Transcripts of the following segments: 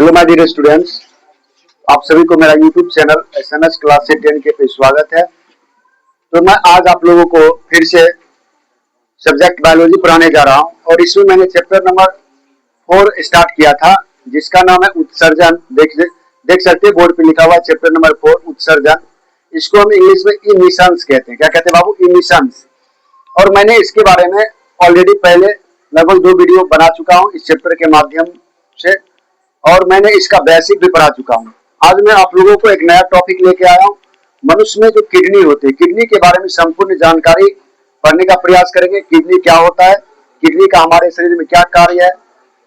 Hello my dear students, आप सभी को मेरा यूट्यूब चैनल एसएनएस क्लास से 10 के पे स्वागत है। तो मैं आज आप लोगों को फिर से सब्जेक्ट बायोलॉजी पढ़ाने जा रहा हूं और इसमें मैंने चैप्टर नंबर 4 स्टार्ट किया था जिसका नाम है उत्सर्जन। देख सकते हैं बोर्ड पे लिखा हुआ है चैप्टर नंबर 4 उत्सर्जन। इसको हम इंग्लिश में इमिशंस कहते हैं। क्या कहते हैं बाबू? इमिशंस। और मैंने इसके बारे में ऑलरेडी पहले लगभग 2 वीडियो बना चुका हूं इस चैप्टर के माध्यम से और मैंने इसका बेसिक भी पढ़ा चुका हूं। आज मैं आप लोगों को एक नया टॉपिक लेके आया हूं। मनुष्य में जो किडनी होती है, किडनी के बारे में संपूर्ण जानकारी पढ़ने का प्रयास करेंगे। किडनी क्या होता है, किडनी का हमारे शरीर में क्या कार्य है,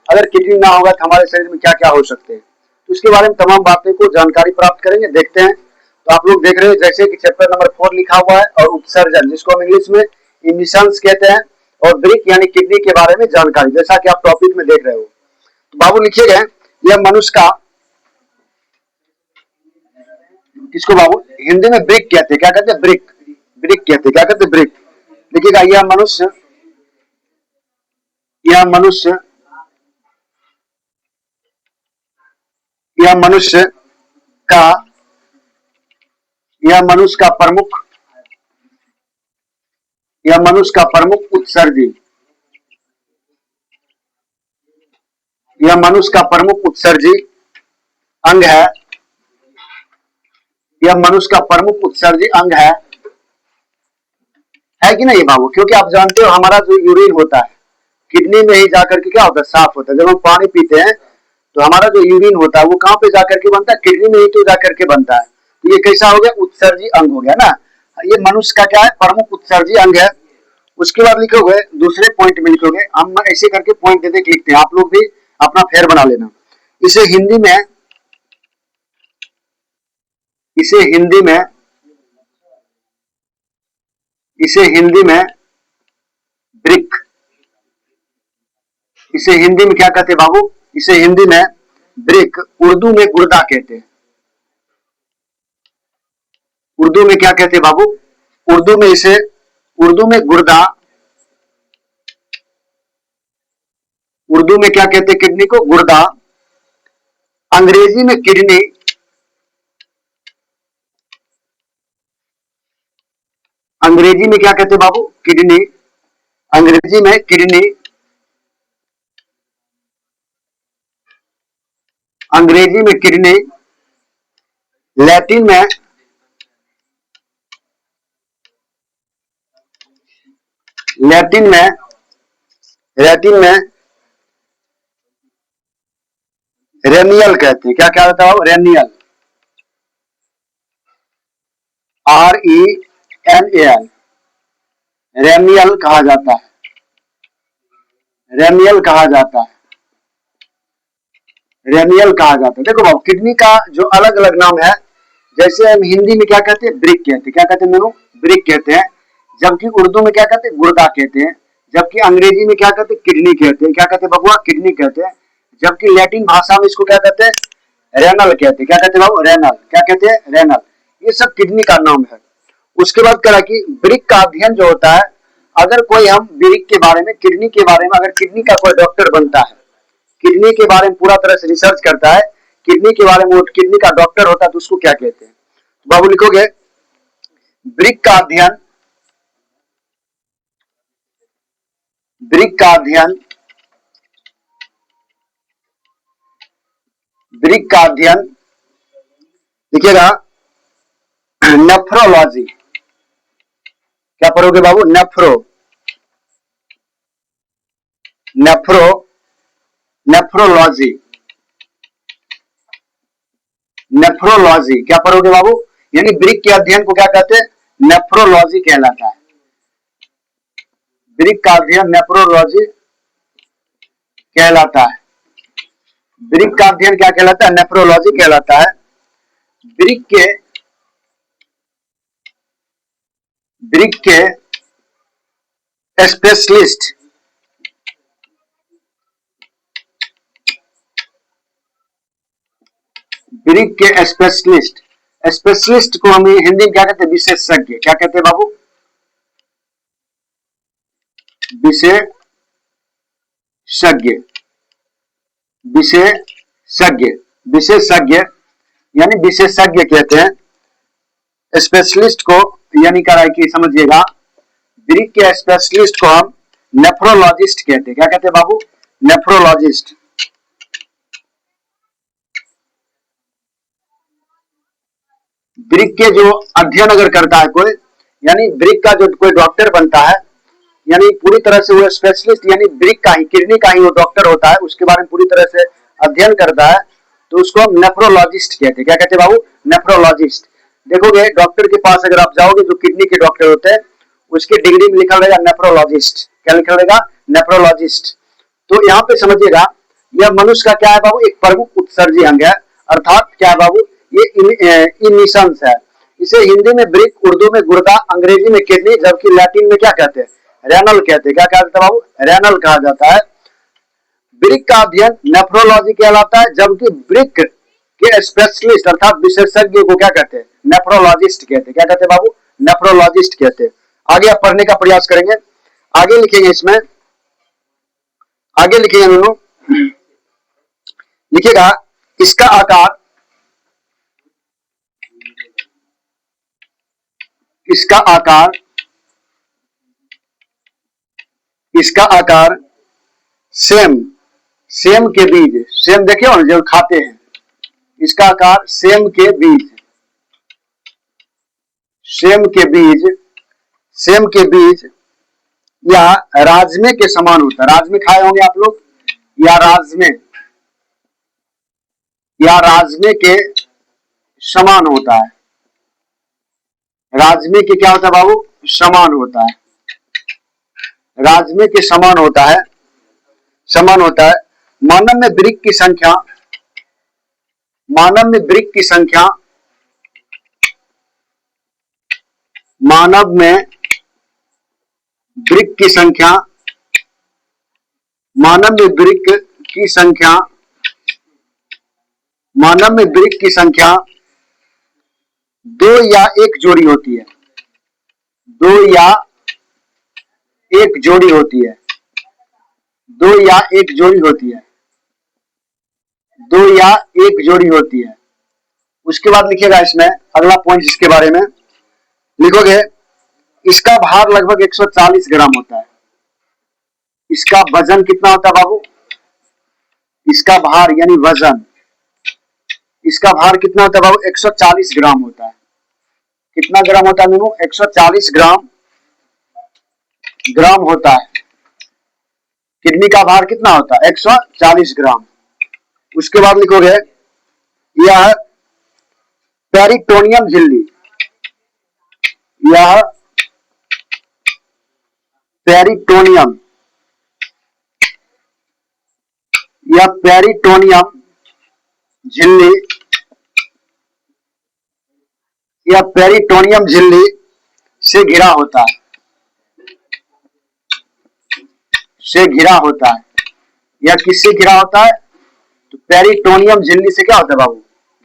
अगर किडनी ना होगा तो हमारे शरीर में क्या क्या हो सकते हैं, तो इसके बारे में तमाम बातें को जानकारी प्राप्त करेंगे। देखते हैं। तो आप लोग देख रहे हैं जैसे कि चैप्टर नंबर 4 लिखा हुआ है और उत्सर्जन जिसको हम इंग्लिश में इमिशंस कहते हैं और ब्रिक यानी किडनी के बारे में जानकारी, जैसा कि आप टॉपिक में देख रहे हो। तो बाबू लिखिए गए, यह मनुष्य का, किसको बाबू हिंदी में ब्रिक कहते हैं। क्या कहते हैं? ब्रिक। ब्रिक कहते हैं। क्या कहते हैं? ब्रिक। देखिएगा, यह मनुष्य यह मनुष्य यह मनुष्य का यह मनुष्य का प्रमुख यह मनुष्य का प्रमुख उत्सर्जी यह मनुष्य का प्रमुख उत्सर्जी अंग है कि नहीं बाबू? क्योंकि आप जानते हो हमारा जो यूरिन होता है किडनी में ही जाकर के क्या होता है, साफ होता है। जब हम पानी पीते हैं तो हमारा जो यूरिन होता है वो कहाँ पे जाकर के बनता है? किडनी में ही तो जाकर के बनता है। तो ये कैसा हो गया? उत्सर्जी अंग हो गया ना। ये मनुष्य का क्या है? प्रमुख उत्सर्जी अंग है। उसके बाद लिखोगे दूसरे पॉइंट में, लिखोगे हम ऐसे करके पॉइंट दे दे लिखते हैं, आप लोग भी अपना फेर बना लेना। इसे हिंदी में इसे हिंदी में इसे हिंदी में ब्रिक इसे हिंदी में क्या कहते हैं बाबू? इसे हिंदी में ब्रिक, उर्दू में गुर्दा कहते हैं। उर्दू में क्या कहते हैं बाबू? उर्दू में गुर्दा, उर्दू में क्या कहते हैं? किडनी को गुर्दा। अंग्रेजी में किडनी, अंग्रेजी में क्या कहते हैं बाबू? किडनी। अंग्रेजी में किडनी, अंग्रेजी में किडनी। लैटिन में लैटिन में लैटिन में रेनियल कहते हैं। क्या क्या होता है? रेनियल, RENAL, रेनियल कहा जाता है। रेनियल कहा जाता है। रेनियल कहा जाता है। देखो बाबू, किडनी का जो अलग अलग नाम है, जैसे हम हिंदी में क्या कहते हैं? ब्रिक कहते हैं। क्या कहते हैं मेनू? ब्रिक कहते हैं। जबकि उर्दू में क्या कहते हैं? गुर्दा कहते हैं। जबकि अंग्रेजी में क्या कहते हैं? किडनी कहते हैं। क्या कहते हैं बबुआ? किडनी कहते हैं। जबकि लैटिन भाषा में इसको क्या कहते हैं? रेनल कहते हैं। क्या कहते हैं बाबू? रेनल। क्या कहते हैं? रेनल। ये सब किडनी का नाम है। उसके बाद कह रहा कि ब्रिक का अध्ययन जो होता है, अगर कोई हम ब्रिक के बारे में, किडनी के बारे में, अगर किडनी का कोई डॉक्टर बनता है, किडनी के बारे में पूरा तरह से रिसर्च करता है, किडनी के बारे में, वो किडनी का डॉक्टर होता है, तो उसको क्या कहते हैं? तो बाबू लिखोगे ब्रिक का अध्ययन ब्रिक का अध्ययन ब्रिक का अध्ययन लिखिएगा नेफ्रोलॉजी। क्या पढ़ोगे बाबू? नेफ्रोलॉजी। नेफ्रोलॉजी क्या पढ़ोगे बाबू? यानी ब्रिक के अध्ययन को क्या कहते हैं? नेफ्रोलॉजी कहलाता है। ब्रिक का अध्ययन नेफ्रोलॉजी कहलाता है। ब्रिक का अध्ययन क्या कहलाता है? नेफ्रोलॉजी कहलाता है। ब्रिक के स्पेशलिस्ट ब्रिक के स्पेशलिस्ट को हम हिंदी में क्या कहते हैं? विशेषज्ञ। क्या कहते हैं बाबू? विशेषज्ञ। विशेषज्ञ विशेषज्ञ यानी विशेषज्ञ कहते हैं। स्पेशलिस्ट को यानी करा कि समझिएगा, वृक्क के स्पेशलिस्ट को हम नेफ्रोलॉजिस्ट कहते हैं। क्या कहते हैं बाबू? नेफ्रोलॉजिस्ट। वृक्क के जो अध्ययन अगर करता है कोई, यानी वृक्क का जो कोई डॉक्टर बनता है, यानी पूरी तरह से वो स्पेशलिस्ट यानी वृक्क का ही, किडनी का ही वो डॉक्टर होता है, उसके बारे में पूरी तरह से अध्ययन करता है, तो उसको हम नेफ्रोलॉजिस्ट कहते हैं। क्या कहते हैं बाबू? नेफ्रोलॉजिस्ट। देखोगे डॉक्टर के पास अगर आप जाओगे, जो किडनी के डॉक्टर होते हैं, उसके डिग्री में लिखा रहेगा नेफ्रोलॉजिस्ट। क्या लिखा रहेगा? नेफ्रोलॉजिस्ट। तो यहाँ पे समझिएगा, यह मनुष्य का क्या है बाबू? एक प्रमुख उत्सर्जी अंग है, अर्थात क्या है बाबू? ये इमिशंस है। इसे हिंदी में वृक्क, उर्दू में गुर्दा, अंग्रेजी में किडनी, जबकि लैटिन में क्या कहते हैं? रेनल कहते हैं। क्या कहते हैं बाबू? रेनल कहा जाता है। वृक्क का अध्ययन नेफ्रोलॉजी कहलाता है, जबकि वृक्क के स्पेशलिस्ट अर्थात विशेषज्ञ को क्या कहते हैं? नेफ्रोलॉजिस्ट कहते हैं। क्या कहते हैं बाबू? नेफ्रोलॉजिस्ट कहते हैं। आगे आप पढ़ने का प्रयास करेंगे, आगे लिखेंगे, इसमें आगे लिखेंगे दोनों, लिखिएगा इसका आकार, इसका आकार, इसका आकार सेम, सेम के बीज, सेम देखे हो जो खाते हैं, इसका आकार सेम के बीज, सेम के बीज, सेम के बीज या राजमे के समान होता है। राजमे खाए होंगे आप लोग, या राजमे, या राजमे के समान होता है। राजमे के क्या होता है बाबू? समान होता है। राजमे के समान होता है, समान होता है। मानव में वृक्क की संख्या, मानव में वृक्क की संख्या, मानव में वृक्क की संख्या, मानव में वृक्क की संख्या, मानव में वृक्क की संख्या 2 या 1 जोड़ी होती है। 2 या 1 जोड़ी होती है। 2 या 1 जोड़ी होती है। 2 या 1 जोड़ी होती है। उसके बाद लिखिएगा इसमें अगला पॉइंट, इसके बारे में लिखोगे, इसका भार लगभग 140 ग्राम होता है। इसका वजन कितना होता है बाबू? इसका भार यानी वजन, इसका भार कितना होता है बाबू? 140 ग्राम होता है। कितना ग्राम होता है मीनू? 140 ग्राम, ग्राम होता है। किडनी का भार कितना होता है? 140 ग्राम। उसके बाद लिखोगे, यह पेरिटोनियम झिल्ली, यह पेरिटोनियम, यह पेरिटोनियम झिल्ली, यह पेरिटोनियम झिल्ली से घिरा होता है, से घिरा होता है। यह किससे घिरा होता है? तो पेरिटोनियम झिल्ली से क्या होता है बाबू?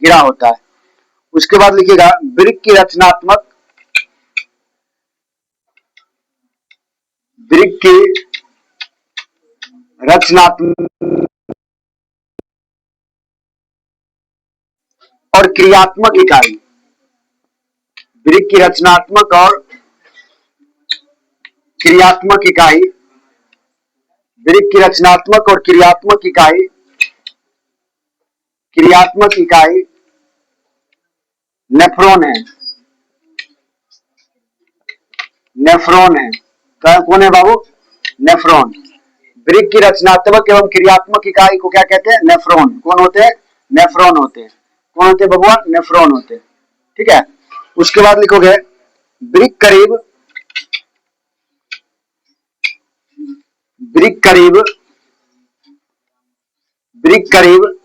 घिरा होता है। उसके बाद लिखिएगा, वृक्क की रचनात्मक, वृक्क की रचनात्मक और क्रियात्मक इकाई, वृक्क की रचनात्मक और क्रियात्मक इकाई, वृक्क की रचनात्मक और क्रियात्मक इकाई, क्रियात्मक इकाई नेफ्रॉन है। नेफ्रॉन है। कौन है बाबू? नेफ्रॉन। वृक्क की रचनात्मक एवं क्रियात्मक इकाई को क्या कहते हैं? नेफ्रॉन। कौन होते हैं? नेफ्रॉन होते हैं। कौन होते हैं बबुआ? नेफ्रॉन होते हैं। ठीक है। उसके बाद लिखोगे, वृक्क करीब, वृक्क करीब, वृक्क करीब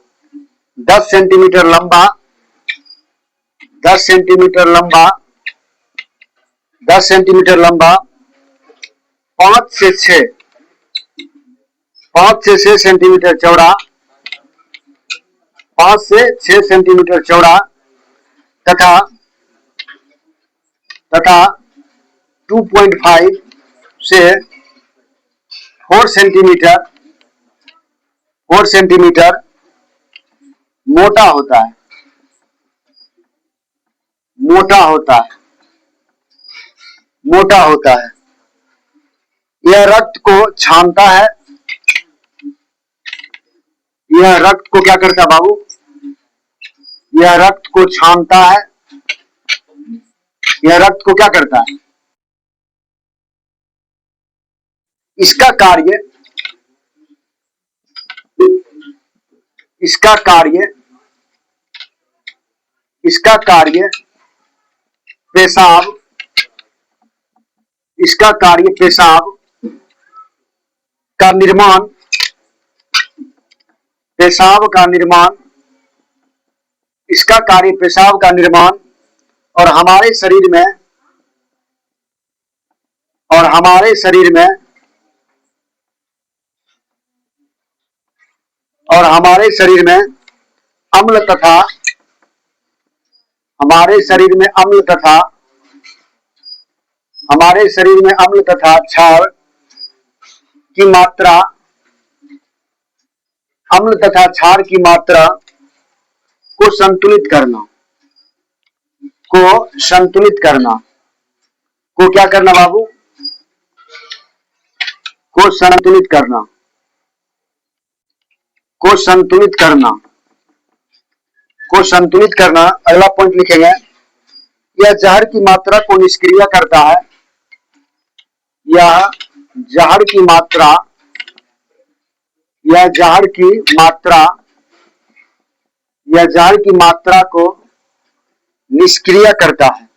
10 सेंटीमीटर लंबा, 10 सेंटीमीटर लंबा, 10 सेंटीमीटर लंबा, 5 से 6, 5 से 6 सेंटीमीटर चौड़ा, 5 से 6 सेंटीमीटर चौड़ा तथा 2.5 से 4 सेंटीमीटर, 4 सेंटीमीटर मोटा होता है, मोटा होता है, मोटा होता है। यह रक्त को छानता है। यह रक्त को क्या करता है बाबू? यह रक्त को छानता है। यह रक्त को क्या करता है? इसका कार्य, इसका कार्य, इसका कार्य पेशाब, इसका कार्य पेशाब का निर्माण, पेशाब का निर्माण, इसका कार्य पेशाब का निर्माण और हमारे शरीर में, और हमारे शरीर में, और हमारे शरीर में अम्ल तथा, हमारे शरीर में अम्ल तथा, हमारे शरीर में अम्ल तथा क्षार की मात्रा, अम्ल तथा क्षार की मात्रा को संतुलित करना, को संतुलित करना, को क्या करना बाबू? को संतुलित करना, को संतुलित करना, को संतुलित करना। अगला पॉइंट लिखेंगे, यह जहर की मात्रा को निष्क्रिय करता है। यह जहर की मात्रा, यह जहर की मात्रा, यह जहर की मात्रा को निष्क्रिय करता है।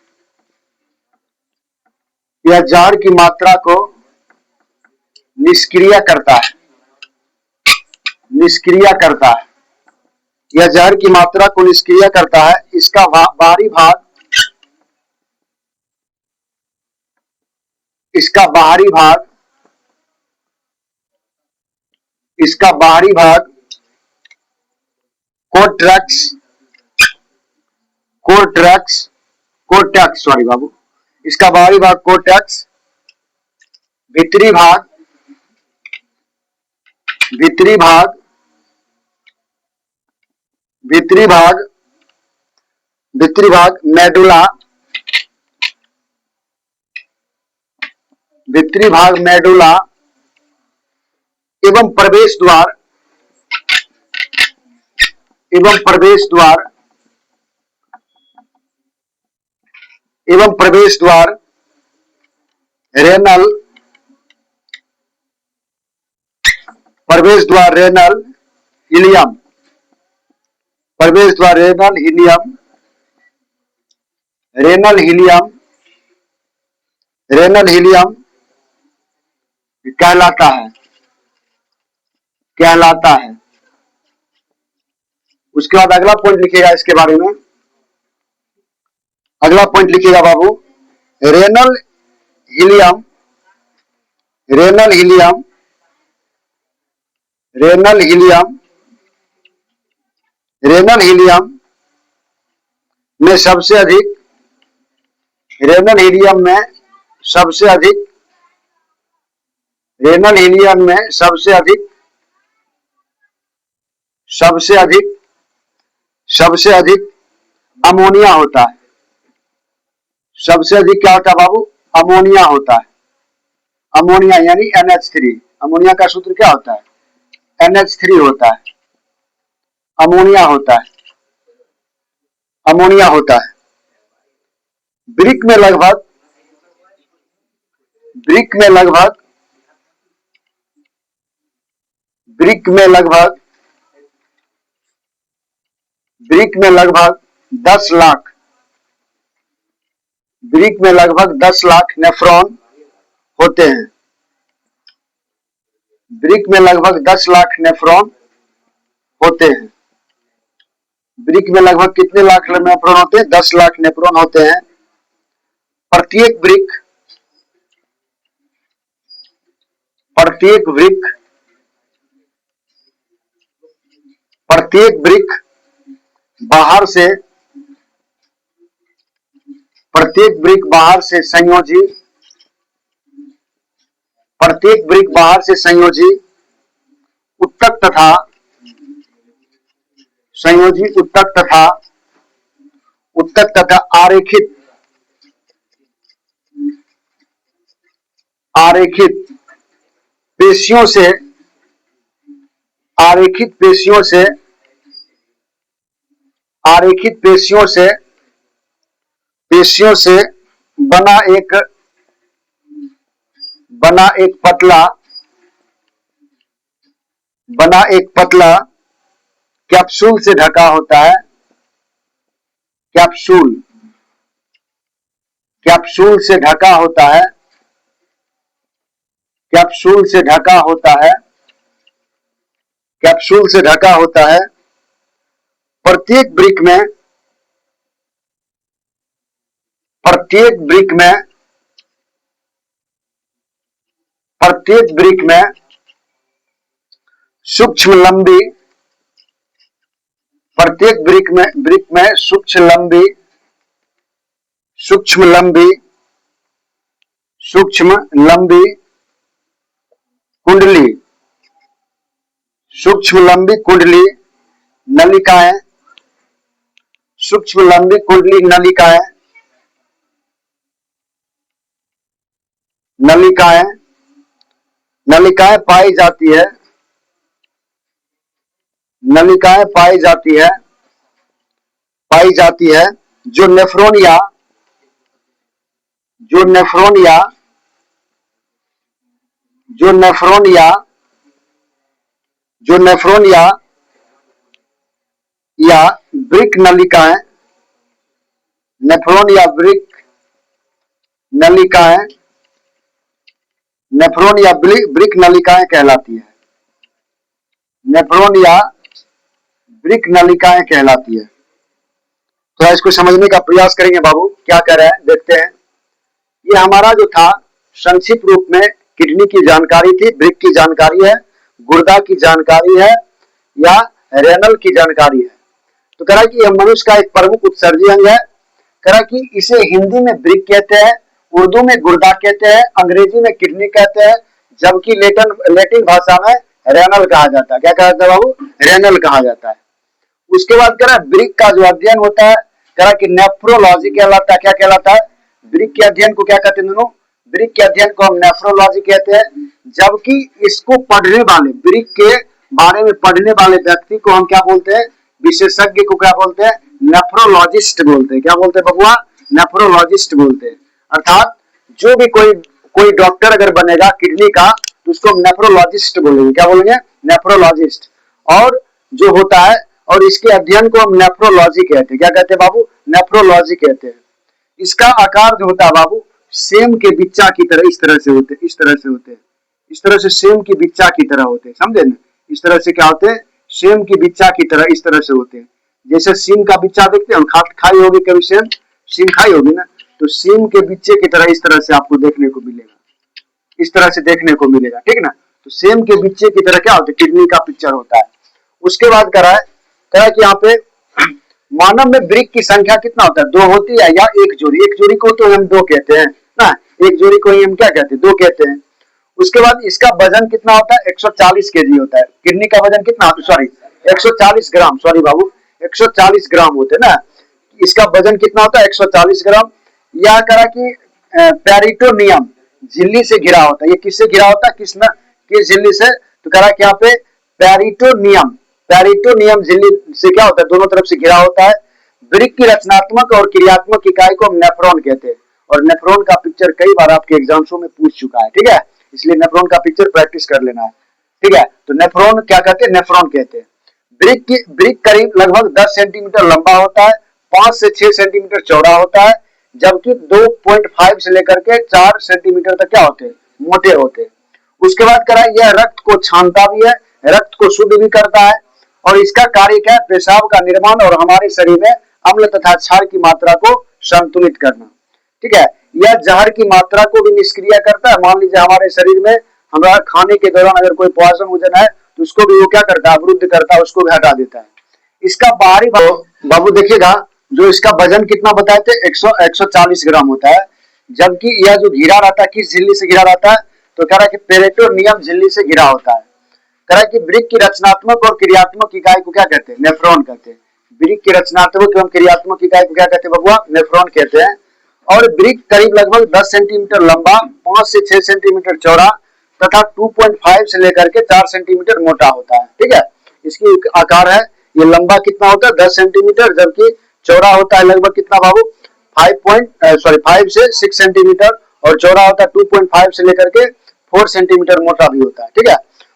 यह जहर की मात्रा को निष्क्रिय करता है, निष्क्रिय करता है। यह जहर की मात्रा को निष्क्रिय करता है। इसका बाहरी भाग, इसका बाहरी भाग, इसका बाहरी भाग कोर्टेक्स, कोर्टेक्स, कोर्टेक्स, सॉरी बाबू, इसका बाहरी भाग कोर्टेक्स, भीतरी भाग, भीतरी भाग, भीतरी भाग, भीतरी भाग मेडुला, भीतरी भाग मेडुला एवं प्रवेश द्वार, एवं प्रवेश द्वार, एवं प्रवेश द्वार रेनल, प्रवेश द्वार रेनल इलियम, प्रवेश द्वार renal ileum, renal ileum, renal ileum कहलाता है, कहलाता है। उसके बाद अगला पॉइंट लिखिएगा इसके बारे में, अगला पॉइंट लिखिएगा बाबू, renal ileum, renal ileum, renal ileum, renal ileum में सबसे अधिक, रेनल इलियम में सबसे अधिक, रेनल इलियम में सबसे अधिक, सबसे अधिक, सबसे अधिक अमोनिया होता है। सबसे अधिक क्या होता है बाबू? अमोनिया होता है। अमोनिया यानी NH3। अमोनिया का सूत्र क्या होता है? NH3 होता है। अमोनिया होता है, अमोनिया होता है। ब्रिक में लगभग, ब्रिक में लगभग, ब्रिक में लगभग, ब्रिक में लगभग 10 लाख, ब्रिक में लगभग 10 लाख नेफ्रॉन होते हैं। ब्रिक में लगभग 10 लाख नेफ्रॉन होते हैं। ब्रिक में लगभग कितने लाख नेफ्रॉन होते हैं? 10 लाख नेफ्रॉन होते हैं। प्रत्येक ब्रिक, प्रत्येक ब्रिक, प्रत्येक ब्रिक बाहर से, प्रत्येक ब्रिक बाहर से संयोजी, प्रत्येक ब्रिक बाहर से संयोजी उत्तक तथा संयोजी उत्तक तथा आरेखित पेशियों से बना एक पतला कैप्सूल से ढका होता है। कैप्सूल से ढका होता है। कैप्सूल से ढका होता है। प्रत्येक ब्रिक में सूक्ष्म लंबी कुंडली नलिकाएं पाई जाती है जो नेफ्रॉन या ब्रिक नलिकाएं कहलाती है। तो इसको समझने का प्रयास करेंगे बाबू, क्या कह रहे हैं देखते हैं। ये हमारा जो था संक्षिप्त रूप में किडनी की जानकारी थी, ब्रिक की जानकारी है, गुर्दा की जानकारी है या रेनल की जानकारी है। तो कह रहा है कि यह मनुष्य का एक प्रमुख उत्सर्जी अंग है। कह रहा है कि इसे हिंदी में ब्रिक कहते हैं, उर्दू में गुर्दा कहते हैं, अंग्रेजी में किडनी कहते हैं, जबकि लैटिन भाषा में रेनल कहा जाता है। क्या कहा जाता है बाबू? रेनल कहा जाता है। उसके बाद कह रहा है ब्रिक का जो अध्ययन होता है, कह रहा है कि नेफ्रोलॉजी कहलाता है। क्या कहलाता है? ब्रिक के अध्ययन को क्या कहते हैं दोनों? ब्रिक के अध्ययन को हम नेफ्रोलॉजी कहते हैं, जबकि इसको पढ़ने वाले, ब्रिक के बारे में पढ़ने वाले व्यक्ति को हम क्या बोलते हैं? विशेषज्ञ को क्या बोलते हैं? नेफ्रोलॉजिस्ट बोलते हैं। क्या बोलते हैं बबुआ? नेफ्रोलॉजिस्ट बोलते हैं। अर्थात जो भी कोई डॉक्टर अगर बनेगा किडनी का तो उसको हम नेफ्रोलॉजिस्ट बोलेंगे। क्या बोलेंगे? नेफ्रोलॉजिस्ट। और जो होता है और इसके अध्ययन को हम नेफ्रोलॉजी कहते हैं। क्या कहते हैं बाबू? नेफ्रोलॉजी कहते हैं। इसका आकार जो होता है बाबू सेम के बिच्चा की तरह इस तरह से होते हैं। इस तरह से सेम की बिच्चा की तरह होते हैं। समझे ना? इस तरह से क्या होते हैं? सेम की बिच्चा की तरह इस तरह से होते हैं। जैसे सीम का बिच्चा देखते हैं, खाई होगी कभी सीम खाई होगी ना, तो सीम के बिच्चे की तरह इस तरह से आपको देखने को मिलेगा। इस तरह से देखने को मिलेगा, ठीक ना? तो सेम के बिच्चे की तरह क्या होता है? किडनी का पिक्चर होता है। उसके बाद कह रहा है कि यहाँ पे मानव में ब्रिक की संख्या कितना होता है? 2 होती है या एक जोड़ी? एक जोड़ी को तो हम 2 कहते हैं ना, एक जोड़ी को ही हम क्या कहते हैं? 2 कहते हैं। उसके बाद इसका वजन कितना होता है? 140 केजी होता है। किडनी का वजन कितना? सॉरी 140 ग्राम, सॉरी बाबू 140 ग्राम होते हैं ना। इसका वजन कितना होता है? 140 ग्राम। या करा कि पेरिटोनियम झिल्ली से घिरा होता है। ये किससे घिरा होता है? किस झिल्ली से? तो कह रहा है कि यहाँ पे पेरिटोनियम झिल्ली से क्या होता है? दोनों तरफ से घिरा होता है। ब्रिक की रचनात्मक और क्रियात्मक इकाई को हम नेफ्रॉन कहते हैं, और नेफ्रॉन का पिक्चर कई बार आपके एग्जाम्सों में पूछ चुका है, ठीक है? इसलिए नेफ्रॉन का पिक्चर प्रैक्टिस कर लेना है, ठीक है? तो नेफ्रॉन क्या कहते हैं? नेफ्रॉन कहते हैं। ब्रिक करीब लगभग 10 सेंटीमीटर लंबा होता है, 5 से 6 सेंटीमीटर चौड़ा होता है, जबकि 2.5 से लेकर के 4 सेंटीमीटर तक क्या होते हैं? मोटे होते हैं। उसके बाद कह रहा है यह रक्त को छानता भी है, रक्त को शुद्ध भी करता है, और इसका कार्य क्या है? पेशाब का निर्माण और हमारे शरीर में अम्ल तथा क्षार की मात्रा को संतुलित करना, ठीक है? यह जहर की मात्रा को भी निष्क्रिय करता है। मान लीजिए हमारे शरीर में हमारा खाने के दौरान अगर कोई पॉइजन वजन है तो उसको भी वो क्या करता है? अवरुद्ध करता है, उसको भी हटा देता है। इसका बाहरी बाबू देखिएगा, जो इसका वजन कितना बताए थे? 140 ग्राम होता है, जबकि यह जो घिरा रहता है किस झिल्ली से घिरा रहता है? तो कह रहा है कि पेरिटोनियम झिल्ली से घिरा होता है। कह कि वृक्क की रचनात्मक और क्रियात्मक इकाई को क्या कहते हैं? नेफ्रॉन कहते हैं। वृक्क की रचनात्मक एवं क्रियात्मक इकाई को क्या कहते हैं बबुआ? नेफ्रॉन कहते हैं। और वृक्क करीब लगभग 10 सेंटीमीटर लंबा, 5 से 6 सेंटीमीटर चौड़ा तथा 2.5 से लेकर के 4 सेंटीमीटर मोटा होता है। ठीक है, इसकी आकार है, ये लंबा कितना होता है? 10 सेंटीमीटर, जबकि चौड़ा होता है लगभग कितना बाबू? 5 से 6 सेंटीमीटर, और चौड़ा होता है 2.5 से लेकर के 4 सेंटीमीटर मोटा भी होता है। ठीक है,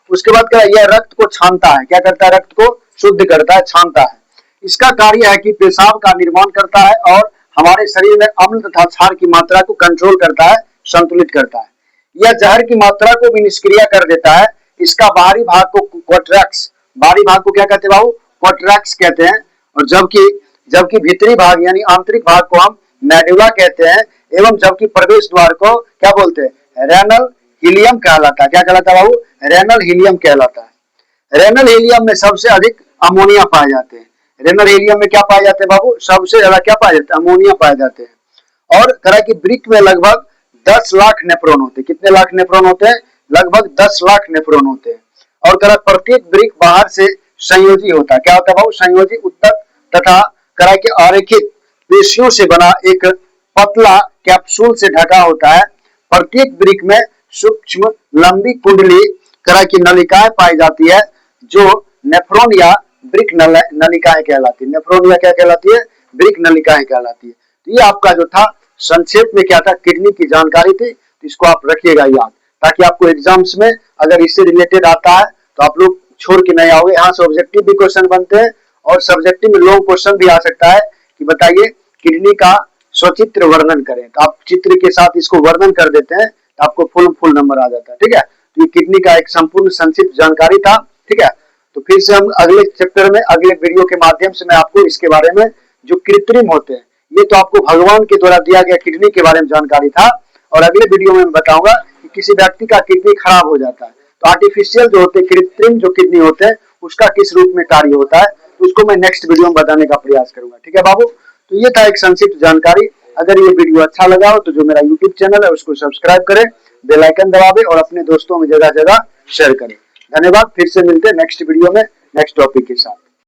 उसके बाद क्या, यह रक्त को छानता है। क्या करता है? रक्त को शुद्ध करता है, छानता है। इसका कार्य है कि पेशाब का निर्माण करता है और हमारे शरीर में अम्ल तथा क्षार की मात्रा को कंट्रोल करता है, संतुलित करता है। यह जहर की मात्रा को भी निष्क्रिय कर देता है। इसका बाहरी भाग को क्वाट्रैक्स, बाहरी भाग को क्या कहते हैं बाबू? क्वाट्रैक्स कहते हैं। और जबकि भीतरी भाग यानी आंतरिक भाग को हम मेडुला कहते हैं, एवं जबकि प्रवेश द्वार को क्या बोलते हैं? रेनल हीलियम कहलाता है। क्या कहलाता है बाबू? रेनल हीलियम कहलाता है। रेनल हीलियम में सबसे अधिक अमोनिया पाए जाते हैं। रेनल हीलियम में क्या पाए जाते हैं बाबू? सबसे ज्यादा क्या पाए जाते हैं? अमोनिया पाए जाते हैं। और कह कि वृक्क में लगभग 10 लाख नेफ्रॉन होते हैं। कितने लाख नेफ्रॉन होते हैं? लगभग 10 लाख नेफ्रॉन होते हैं। और कह प्रत्येक वृक्क बाहर से संयोजी होता है। क्या होता है बाबू? संयोजी उत्तक तथा कह कि आरेखित पेशियों से बना एक पतला कैप्सूल से ढका होता है। प्रत्येक वृक्क में सूक्ष्म लंबी कुंडली कह की नलिकाएं पाई जाती है, जो नेफ्रॉन या वृक्क नलिकाएं कहलाती है। नेफ्रॉन या क्या कहलाती है? वृक्क नलिकाएं कहलाती है। तो ये आपका जो था संक्षेप में क्या था, किडनी की जानकारी थी। तो इसको आप रखिएगा याद, ताकि आपको एग्जाम्स में अगर इससे रिलेटेड आता है तो आप लोग छोड़ के नहीं आओगे। यहाँ से ऑब्जेक्टिव भी क्वेश्चन बनते हैं और सब्जेक्टिव में लॉन्ग क्वेश्चन भी आ सकता है कि बताइए किडनी का सचित्र वर्णन करें। तो आप चित्र के साथ इसको वर्णन कर देते हैं तो आपको फुल नंबर आ जाता है। ठीक है, तो ये किडनी का एक संपूर्ण संक्षिप्त जानकारी था। ठीक है, तो फिर से हम अगले चैप्टर में, अगले वीडियो के माध्यम से मैं आपको इसके बारे में जो कृत्रिम होते हैं, ये तो आपको भगवान के द्वारा दिया गया किडनी के बारे में जानकारी था, और अगले वीडियो में मैं बताऊंगा कि किसी व्यक्ति का किडनी खराब हो जाता है तो आर्टिफिशियल जो होते हैं, कृत्रिम जो किडनी होते हैं, उसका किस रूप में कार्य होता है, तो उसको मैं नेक्स्ट वीडियो में बताने का प्रयास करूंगा। ठीक है बाबू, तो ये था एक संक्षिप्त जानकारी। अगर ये वीडियो अच्छा लगा हो तो जो मेरा यूट्यूब चैनल है उसको सब्सक्राइब करें, बेल आइकन दबावें और अपने दोस्तों में जगह जगह शेयर करें। धन्यवाद। फिर से मिलते हैं नेक्स्ट वीडियो में नेक्स्ट टॉपिक के साथ।